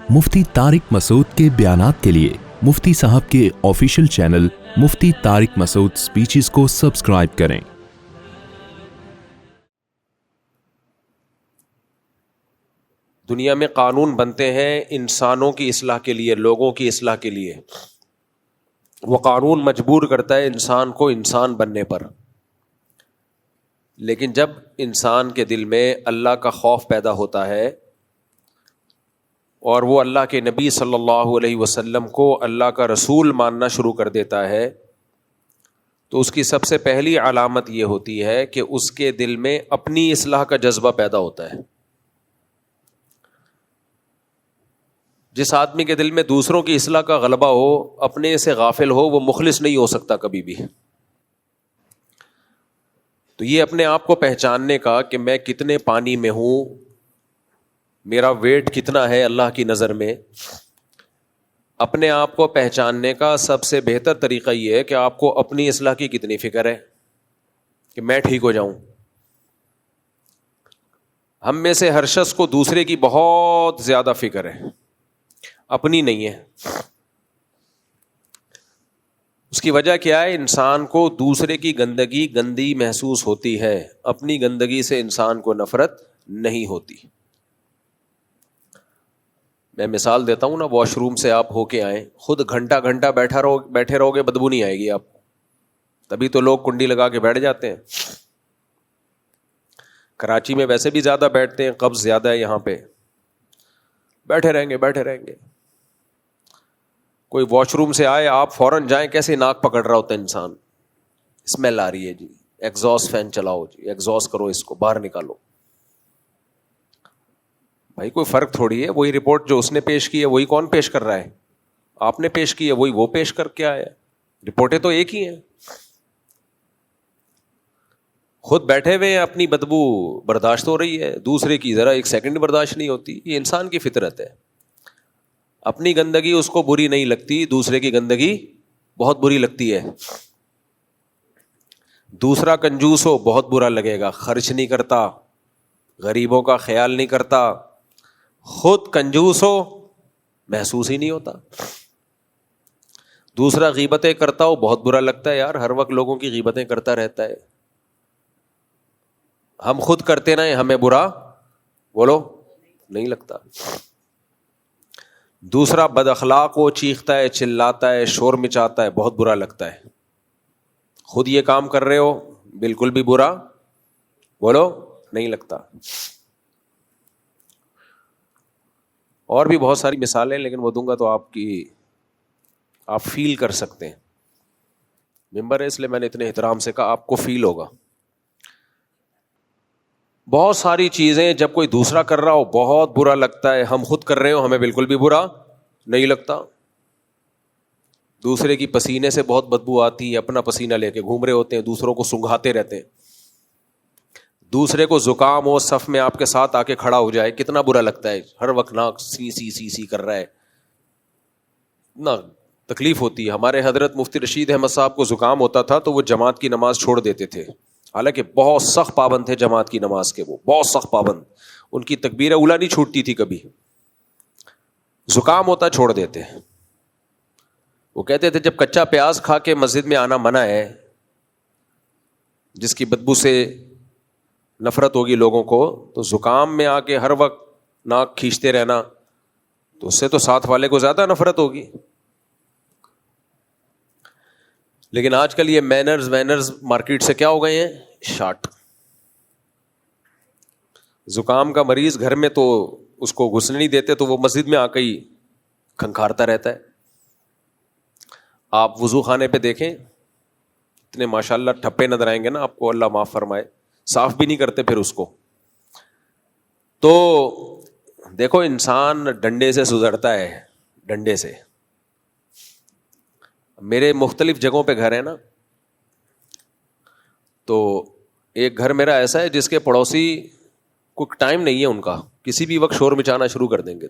مفتی طارق مسعود کے بیانات کے لیے مفتی صاحب کے آفیشیل چینل مفتی طارق مسعود سپیچز کو سبسکرائب کریں۔ دنیا میں قانون بنتے ہیں انسانوں کی اصلاح کے لیے، لوگوں کی اصلاح کے لیے۔ وہ قانون مجبور کرتا ہے انسان کو انسان بننے پر، لیکن جب انسان کے دل میں اللہ کا خوف پیدا ہوتا ہے اور وہ اللہ کے نبی صلی اللہ علیہ وسلم کو اللہ کا رسول ماننا شروع کر دیتا ہے، تو اس کی سب سے پہلی علامت یہ ہوتی ہے کہ اس کے دل میں اپنی اصلاح کا جذبہ پیدا ہوتا ہے۔ جس آدمی کے دل میں دوسروں کی اصلاح کا غلبہ ہو، اپنے سے غافل ہو، وہ مخلص نہیں ہو سکتا کبھی بھی۔ تو یہ اپنے آپ کو پہچاننے کا کہ میں کتنے پانی میں ہوں، میرا ویٹ کتنا ہے اللہ کی نظر میں، اپنے آپ کو پہچاننے کا سب سے بہتر طریقہ یہ ہے کہ آپ کو اپنی اصلاح کی کتنی فکر ہے کہ میں ٹھیک ہو جاؤں۔ ہم میں سے ہر شخص کو دوسرے کی بہت زیادہ فکر ہے، اپنی نہیں ہے۔ اس کی وجہ کیا ہے؟ انسان کو دوسرے کی گندگی گندی محسوس ہوتی ہے، اپنی گندگی سے انسان کو نفرت نہیں ہوتی۔ میں مثال دیتا ہوں نا، واش روم سے آپ ہو کے آئیں، خود گھنٹہ گھنٹہ بیٹھے رہو گے، بدبو نہیں آئے گی آپ کو، تبھی تو لوگ کنڈی لگا کے بیٹھ جاتے ہیں۔ کراچی میں ویسے بھی زیادہ بیٹھتے ہیں، قبض زیادہ ہے یہاں پہ، بیٹھے رہیں گے۔ کوئی واش روم سے آئے، آپ فوراً جائیں، کیسے ناک پکڑ رہا ہوتا ہے انسان، اسمیل آ رہی ہے جی، ایگزاسٹ فین چلاؤ جی، ایگزاسٹ کرو، اس کو باہر نکالو۔ بھائی کوئی فرق تھوڑی ہے، وہی رپورٹ جو اس نے پیش کی ہے وہی کون پیش کر رہا ہے؟ آپ نے پیش کی ہے وہی وہ پیش کر کے آیا ہے، رپورٹیں تو ایک ہی ہیں۔ خود بیٹھے ہوئے ہیں، اپنی بدبو برداشت ہو رہی ہے، دوسرے کی ذرا ایک سیکنڈ برداشت نہیں ہوتی۔ یہ انسان کی فطرت ہے، اپنی گندگی اس کو بری نہیں لگتی، دوسرے کی گندگی بہت بری لگتی ہے۔ دوسرا کنجوس ہو بہت برا لگے گا، خرچ نہیں کرتا، غریبوں کا خیال نہیں کرتا۔ خود کنجوس ہو محسوس ہی نہیں ہوتا۔ دوسرا غیبتیں کرتا ہو بہت برا لگتا ہے، یار ہر وقت لوگوں کی غیبتیں کرتا رہتا ہے۔ ہم خود کرتے نہ ہمیں برا بولو نہیں لگتا۔ دوسرا بد اخلاق ہو، چیختا ہے، چلاتا ہے، شور مچاتا ہے، بہت برا لگتا ہے۔ خود یہ کام کر رہے ہو بالکل بھی برا بولو نہیں لگتا۔ اور بھی بہت ساری مثالیں، لیکن وہ دوں گا تو آپ فیل کر سکتے ہیں۔ ممبر ہے اس لیے میں نے اتنے احترام سے کہا، آپ کو فیل ہوگا۔ بہت ساری چیزیں جب کوئی دوسرا کر رہا ہو بہت برا لگتا ہے، ہم خود کر رہے ہو ہمیں بالکل بھی برا نہیں لگتا۔ دوسرے کی پسینے سے بہت بدبو آتی ہے، اپنا پسینہ لے کے گھوم رہے ہوتے ہیں، دوسروں کو سنگھاتے رہتے ہیں۔ دوسرے کو زکام ہو، صف میں آپ کے ساتھ آ کے کھڑا ہو جائے، کتنا برا لگتا ہے، ہر وقت ناک سی کر رہا ہے، اتنا تکلیف ہوتی ہے۔ ہمارے حضرت مفتی رشید احمد صاحب کو زکام ہوتا تھا تو وہ جماعت کی نماز چھوڑ دیتے تھے، حالانکہ بہت سخت پابند تھے جماعت کی نماز کے، وہ بہت سخت پابند، ان کی تکبیر اولیٰ نہیں چھوٹتی تھی کبھی۔ زکام ہوتا چھوڑ دیتے۔ وہ کہتے تھے جب کچا پیاز کھا کے مسجد میں آنا منع ہے، جس کی بدبو سے نفرت ہوگی لوگوں کو، تو زکام میں آ کے ہر وقت ناک کھینچتے رہنا، تو اس سے تو ساتھ والے کو زیادہ نفرت ہوگی۔ لیکن آج کل یہ مینرز مارکیٹ سے کیا ہو گئے ہیں؟ شارٹ۔ زکام کا مریض گھر میں تو اس کو گھسنے نہیں دیتے، تو وہ مسجد میں آ کے ہی کھنکھارتا رہتا ہے۔ آپ وضو خانے پہ دیکھیں، اتنے ماشاءاللہ ٹھپے نظر آئیں گے نا آپ کو، اللہ معاف فرمائے، صاف بھی نہیں کرتے پھر اس کو۔ تو دیکھو انسان ڈنڈے سے سدھرتا ہے، ڈنڈے سے۔ میرے مختلف جگہوں پہ گھر ہے نا، تو ایک گھر میرا ایسا ہے جس کے پڑوسی کوئی ٹائم نہیں ہے ان کا، کسی بھی وقت شور مچانا شروع کر دیں گے۔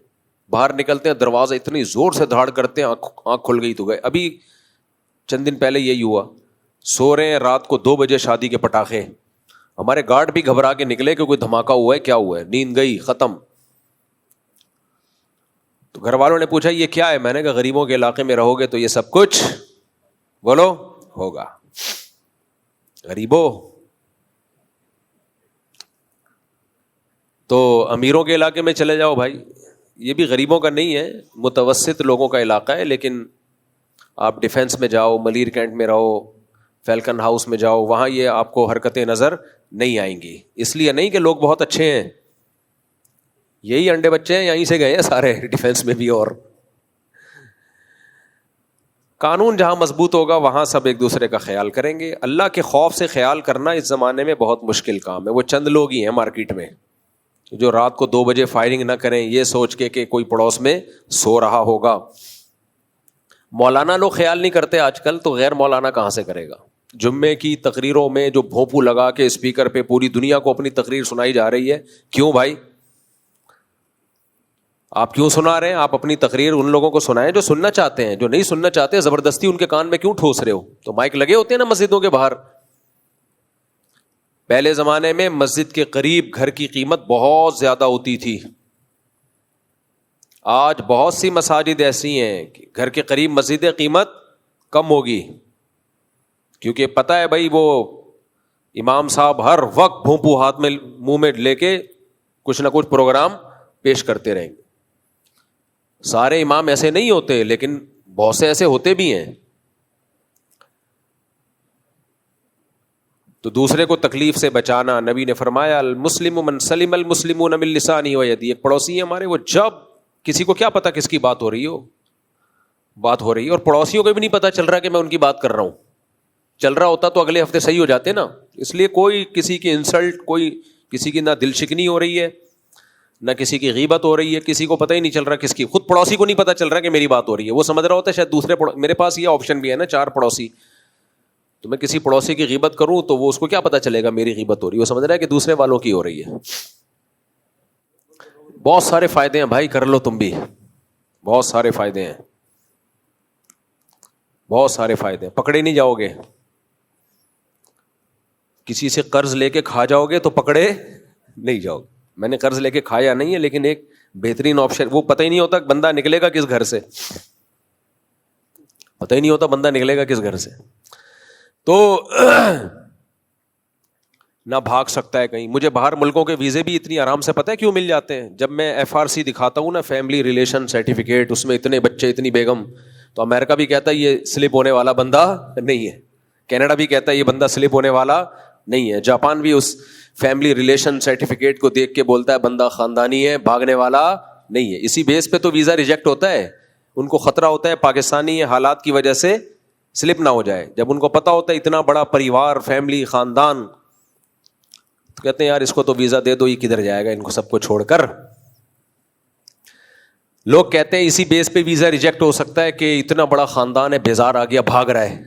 باہر نکلتے ہیں دروازہ اتنی زور سے دھاڑ کرتے ہیں، آنکھ کھل گئی تو گئے۔ ابھی چند دن پہلے یہی ہوا، سو رہے ہیں، رات کو 2 بجے شادی کے پٹاخے، ہمارے گارڈ بھی گھبرا کے نکلے کہ کوئی دھماکہ ہوا ہے، کیا ہوا ہے، نیند گئی ختم۔ تو گھر والوں نے پوچھا یہ کیا ہے؟ میں نے کہا غریبوں کے علاقے میں رہو گے تو یہ سب کچھ بولو ہوگا. غریبوں تو امیروں کے علاقے میں چلے جاؤ بھائی, یہ بھی غریبوں کا نہیں ہے, متوسط لوگوں کا علاقہ ہے. لیکن آپ ڈیفینس میں جاؤ, ملیر کینٹ میں رہو, فیلکن ہاؤس میں جاؤ, وہاں یہ آپ کو حرکتیں نظر نہیں آئیں گی. اس لیے نہیں کہ لوگ بہت اچھے ہیں, یہی انڈے بچے ہیں, یہیں سے گئے ہیں سارے ڈیفینس میں بھی. اور قانون جہاں مضبوط ہوگا وہاں سب ایک دوسرے کا خیال کریں گے. اللہ کے خوف سے خیال کرنا اس زمانے میں بہت مشکل کام ہے. وہ چند لوگ ہی ہیں مارکیٹ میں جو رات کو 2 بجے فائرنگ نہ کریں یہ سوچ کے کہ کوئی پڑوس میں سو رہا ہوگا. مولانا لوگ خیال نہیں کرتے آج کل, تو غیر مولانا کہاں سے کرے گا؟ جمعے کی تقریروں میں جو بھونپو لگا کے اسپیکر پہ پوری دنیا کو اپنی تقریر سنائی جا رہی ہے, کیوں بھائی آپ کیوں سنا رہے ہیں؟ آپ اپنی تقریر ان لوگوں کو سنائیں جو سننا چاہتے ہیں. جو نہیں سننا چاہتے زبردستی ان کے کان میں کیوں ٹھوس رہے ہو؟ تو مائک لگے ہوتے ہیں نا مسجدوں کے باہر. پہلے زمانے میں مسجد کے قریب گھر کی قیمت بہت زیادہ ہوتی تھی. آج بہت سی مساجد ایسی ہیں کہ گھر کے قریب مسجد قیمت کم ہوگی, کیونکہ پتہ ہے بھائی وہ امام صاحب ہر وقت بھونپو ہاتھ میں منہ میں لے کے کچھ نہ کچھ پروگرام پیش کرتے رہیں گے. سارے امام ایسے نہیں ہوتے لیکن بہت سے ایسے ہوتے بھی ہیں. تو دوسرے کو تکلیف سے بچانا, نبی نے فرمایا المسلم من سلم المسلمون من لسانہ و یدہ. ایک پڑوسی ہے ہمارے, وہ جب کسی کو کیا پتا کس کی بات ہو رہی ہے, اور پڑوسیوں کو بھی نہیں پتا چل رہا کہ میں ان کی بات کر رہا ہوں. چل رہا ہوتا تو اگلے ہفتے صحیح ہو جاتے نا. اس لیے کوئی کسی کی انسلٹ, کوئی کسی کی نہ دل شکنی ہو رہی ہے نہ کسی کی غیبت ہو رہی ہے, کسی کو پتہ ہی نہیں چل رہا کس کی. خود پڑوسی کو نہیں پتا چل رہا کہ میری بات ہو رہی ہے, وہ سمجھ رہا ہوتا ہے شاید دوسرے میرے پاس یہ آپشن بھی ہے نا 4 پڑوسی, تو میں کسی پڑوسی کی غیبت کروں تو وہ اس کو کیا پتا چلے گا میری غیبت ہو رہی ہے, وہ سمجھ رہا ہے کہ دوسرے والوں کی ہو رہی ہے. بہت سارے فائدے ہیں بھائی, کر لو تم بھی, بہت سارے فائدے ہیں, بہت سارے فائدے ہیں. پکڑے نہیں جاؤ گے, کسی سے قرض لے کے کھا جاؤ گے تو پکڑے نہیں جاؤ گے. میں نے قرض لے کے کھایا نہیں ہے, لیکن ایک بہترین آپشن, وہ پتہ ہی نہیں ہوتا بندہ نکلے گا کس گھر سے, پتہ ہی نہیں ہوتا بندہ نکلے گا کس گھر سے. تو نہ بھاگ سکتا ہے کہیں. مجھے باہر ملکوں کے ویزے بھی اتنی آرام سے پتہ ہے کیوں مل جاتے ہیں. جب میں FRC دکھاتا ہوں نا, فیملی ریلیشن سرٹیفکیٹ, اس میں اتنے بچے اتنی بیگم, تو امریکہ بھی کہتا ہے یہ سلپ ہونے والا بندہ نہیں ہے, کینیڈا بھی کہتا ہے یہ بندہ سلپ ہونے والا نہیں ہے, جاپان بھی اس فیملی ریلیشن سرٹیفکیٹ کو دیکھ کے بولتا ہے بندہ خاندانی ہے, بھاگنے والا نہیں ہے. اسی بیس پہ تو ویزا ریجیکٹ ہوتا ہے. ان کو خطرہ ہوتا ہے پاکستانی حالات کی وجہ سے سلپ نہ ہو جائے. جب ان کو پتا ہوتا ہے اتنا بڑا پریوار, فیملی, خاندان, تو کہتے ہیں یار اس کو تو ویزا دے دو, یہ کدھر جائے گا ان کو سب کو چھوڑ کر. لوگ کہتے ہیں اسی بیس پہ ویزا ریجیکٹ ہو سکتا ہے کہ اتنا بڑا خاندان ہے, بیزار آ گیا, بھاگ رہا ہے.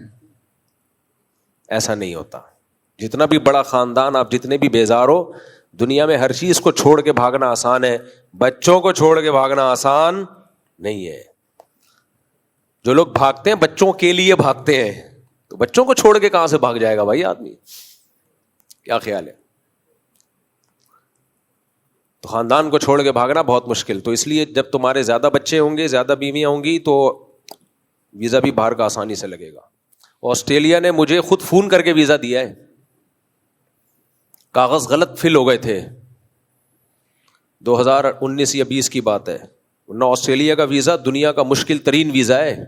ایسا نہیں ہوتا. جتنا بھی بڑا خاندان, آپ جتنے بھی بیزار ہو, دنیا میں ہر چیز کو چھوڑ کے بھاگنا آسان ہے, بچوں کو چھوڑ کے بھاگنا آسان نہیں ہے. جو لوگ بھاگتے ہیں بچوں کے لیے بھاگتے ہیں, تو بچوں کو چھوڑ کے کہاں سے بھاگ جائے گا بھائی آدمی, کیا خیال ہے؟ تو خاندان کو چھوڑ کے بھاگنا بہت مشکل. تو اس لیے جب تمہارے زیادہ بچے ہوں گے, زیادہ بیویاں ہوں گی, تو ویزا بھی باہر کا آسانی سے لگے گا. آسٹریلیا نے مجھے خود فون کر کے ویزا دیا ہے, کاغذ غلط فل ہو گئے تھے, 2019 یا 20 کی بات ہے. ورنہ آسٹریلیا کا ویزا دنیا کا مشکل ترین ویزا ہے.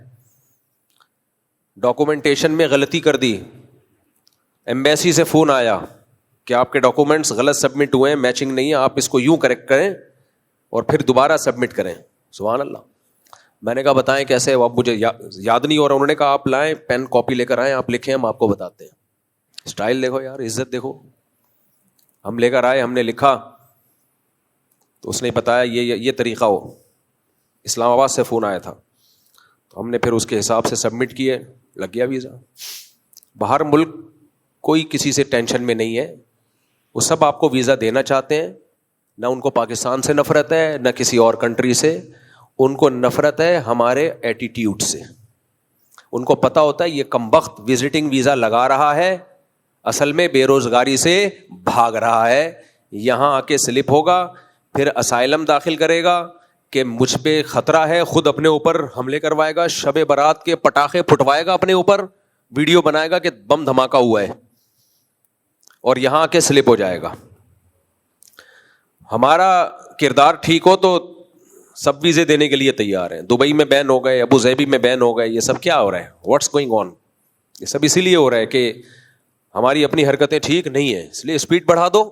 ڈاکومنٹیشن میں غلطی کر دی, ایمبیسی سے فون آیا کہ آپ کے ڈاکومنٹس غلط سبمٹ ہوئے ہیں, میچنگ نہیں ہے, آپ اس کو یوں کریکٹ کریں اور پھر دوبارہ سبمٹ کریں. سبحان اللہ. میں نے کہا بتائیں کیسے, اب مجھے یاد نہیں ہو رہا. انہوں نے کہا آپ لائیں پین کاپی لے کر آئیں, آپ لکھیں, ہم آپ کو بتاتے ہیں. اسٹائل دیکھو یار, عزت دیکھو. ہم لے کر آئے, ہم نے لکھا, تو اس نے بتایا یہ طریقہ ہو. اسلام آباد سے فون آیا تھا, تو ہم نے پھر اس کے حساب سے سبمٹ کیے, لگ گیا ویزا. باہر ملک کوئی کسی سے ٹینشن میں نہیں ہے, وہ سب آپ کو ویزا دینا چاہتے ہیں. نہ ان کو پاکستان سے نفرت ہے, نہ کسی اور کنٹری سے. ان کو نفرت ہے ہمارے ایٹیٹیوڈ سے. ان کو پتا ہوتا ہے یہ کمبخت وزٹنگ ویزا لگا رہا ہے, اصل میں بے روزگاری سے بھاگ رہا ہے. یہاں آ کے سلپ ہوگا, پھر اسائلم داخل کرے گا, کہ مجھ پہ خطرہ ہے, خود اپنے اوپر حملے کروائے گا, شب برات کے پٹاخے پھٹوائے گا اپنے اوپر, ویڈیو بنائے گا کہ بم دھماکہ ہوا ہے, اور یہاں آ کے سلپ ہو جائے گا. ہمارا کردار ٹھیک ہو تو سب ویزے دینے کے لیے تیار ہیں. دبئی میں بین ہو گئے, ابو ظہبی میں بین ہو گئے, یہ سب کیا ہو رہا ہے؟ What's going on? یہ سب اسی لیے ہو رہا ہے کہ ہماری اپنی حرکتیں ٹھیک نہیں ہیں, اس لیے اسپیڈ بڑھا دو.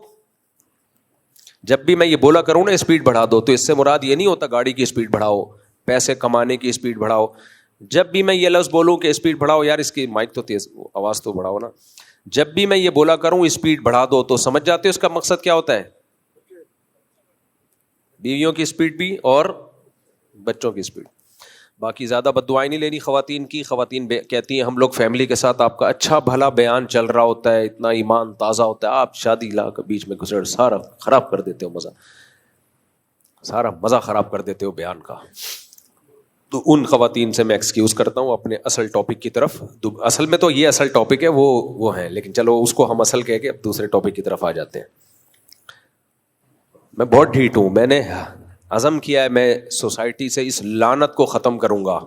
جب بھی میں یہ بولا کروں نا اسپیڈ بڑھا دو, تو اس سے مراد یہ نہیں ہوتا گاڑی کی اسپیڈ بڑھاؤ, پیسے کمانے کی اسپیڈ بڑھاؤ. جب بھی میں یہ لفظ بولوں کہ اسپیڈ بڑھاؤ, یار اس کی مائک تو تیز, آواز تو بڑھاؤ نا. جب بھی میں یہ بولا کروں اسپیڈ بڑھا دو, تو سمجھ جاتے ہو اس کا مقصد کیا ہوتا ہے؟ بیویوں کی اسپیڈ بھی اور بچوں کی اسپیڈ. باقی زیادہ بد دعائیں نہیں لینی خواتین کی. خواتین کہتی ہیں ہم لوگ فیملی کے ساتھ, آپ کا اچھا بھلا بیان چل رہا ہوتا ہے, اتنا ایمان تازہ ہوتا ہے, آپ شادی لا کے بیچ میں گزر سارا خراب کر دیتے ہو, مزہ سارا مزہ خراب کر دیتے ہو بیان کا. تو ان خواتین سے میں ایکسکیوز کرتا ہوں اپنے اصل ٹاپک کی طرف. اصل میں تو یہ اصل ٹاپک ہے, وہ ہیں, لیکن چلو اس کو ہم اصل کہہ کے اب دوسرے ٹاپک کی طرف آ جاتے ہیں. میں بہت ڈھیٹ ہوں, میں نے عزم کیا ہے میں سوسائٹی سے اس لعنت کو ختم کروں گا.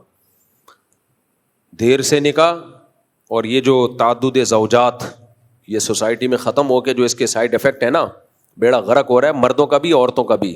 دیر سے نکاح اور یہ جو تعدد زوجات یہ سوسائٹی میں ختم ہو کے جو اس کے سائیڈ افیکٹ ہے نا, بیڑا غرق ہو رہا ہے, مردوں کا بھی عورتوں کا بھی.